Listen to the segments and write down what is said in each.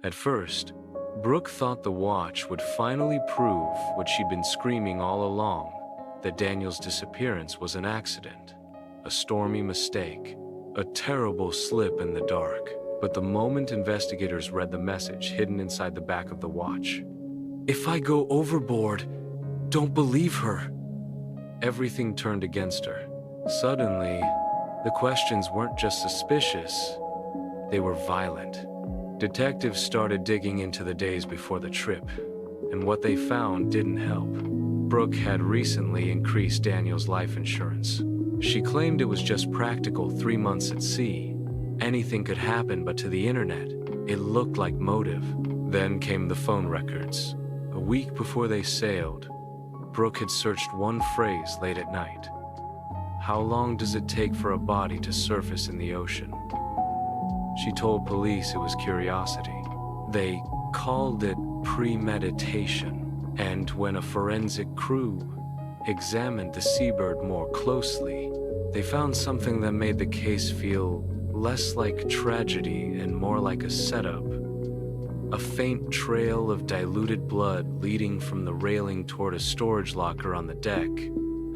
At first, Brooke thought the watch would finally prove what she'd been screaming all along, that Daniel's disappearance was an accident, a stormy mistake, a terrible slip in the dark. But the moment investigators read the message hidden inside the back of the watch, "If I go overboard, don't believe her," everything turned against her. Suddenly, the questions weren't just suspicious, they were violent. Detectives started digging into the days before the trip, and what they found didn't help. Brooke had recently increased Daniel's life insurance. She claimed it was just practical 3 months at sea. Anything could happen, but to the internet, it looked like motive. Then came the phone records. A week before they sailed, Brooke had searched one phrase late at night. How long does it take for a body to surface in the ocean? She told police it was curiosity. They called it premeditation. And when a forensic crew examined the seabird more closely, they found something that made the case feel less like tragedy and more like a setup. A faint trail of diluted blood leading from the railing toward a storage locker on the deck,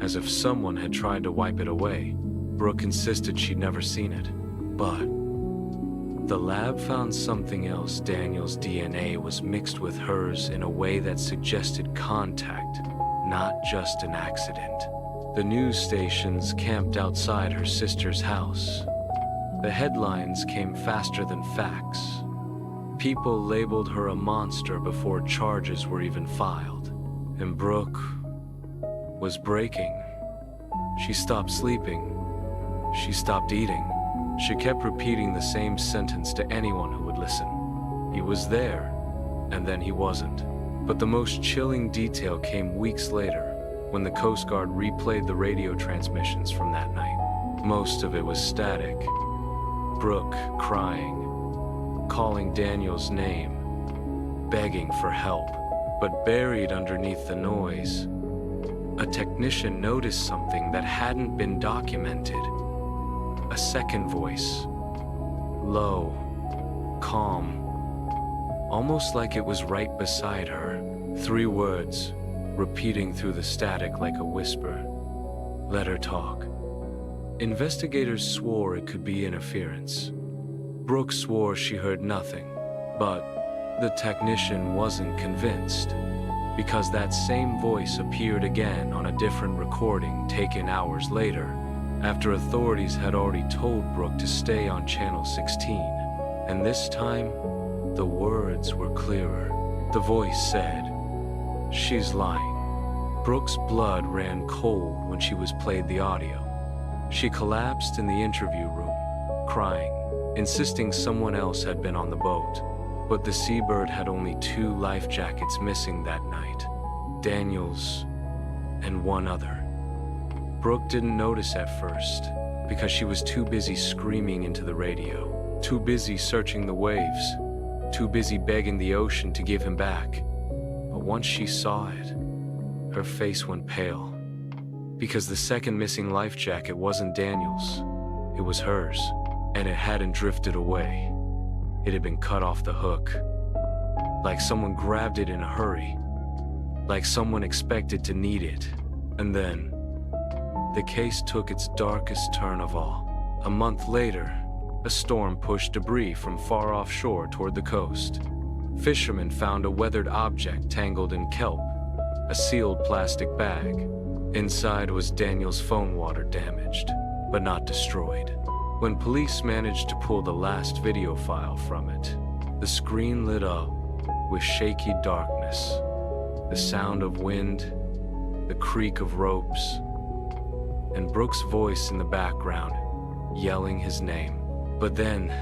as if someone had tried to wipe it away. Brooke insisted she'd never seen it, but the lab found something else. Daniel's DNA was mixed with hers in a way that suggested contact, not just an accident. The news stations camped outside her sister's house. The headlines came faster than facts. People labeled her a monster before charges were even filed. And Brooke was breaking. She stopped sleeping. She stopped eating. She kept repeating the same sentence to anyone who would listen. He was there, and then he wasn't. But the most chilling detail came weeks later, when the Coast Guard replayed the radio transmissions from that night. Most of it was static. Brooke crying, calling Daniel's name, begging for help. But buried underneath the noise, a technician noticed something that hadn't been documented. A second voice, low, calm, almost like it was right beside her. 3 words, repeating through the static like a whisper. Let her talk. Investigators swore it could be interference. Brooke swore she heard nothing, but the technician wasn't convinced, because that same voice appeared again on a different recording taken hours later, after authorities had already told Brooke to stay on Channel 16. And this time, the words were clearer. The voice said, "She's lying." Brooke's blood ran cold when she was played the audio. She collapsed in the interview room, crying, insisting someone else had been on the boat. But the Seabird had only 2 life jackets missing that night, Daniel's and one other. Brooke didn't notice at first, because she was too busy screaming into the radio, too busy searching the waves, too busy begging the ocean to give him back. But once she saw it, her face went pale, because the second missing life jacket wasn't Daniel's, it was hers, and it hadn't drifted away. It had been cut off the hook, like someone grabbed it in a hurry, like someone expected to need it. And then, the case took its darkest turn of all. A month later, a storm pushed debris from far offshore toward the coast. Fishermen found a weathered object tangled in kelp, a sealed plastic bag. Inside was Daniel's phone, water damaged, but not destroyed. When police managed to pull the last video file from it, the screen lit up with shaky darkness, the sound of wind, the creak of ropes, and Brooke's voice in the background, yelling his name. But then,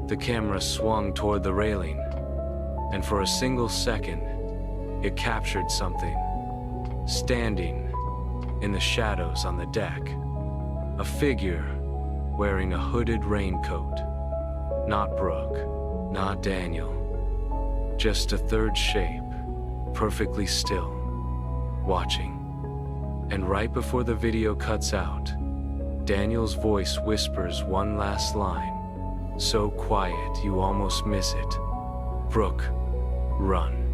the camera swung toward the railing, and for a single second, it captured something, standing in the shadows on the deck. A figure wearing a hooded raincoat. Not Brooke, not Daniel, just a third shape, perfectly still, watching. And right before the video cuts out, Daniel's voice whispers one last line, so quiet you almost miss it. Brooke, run.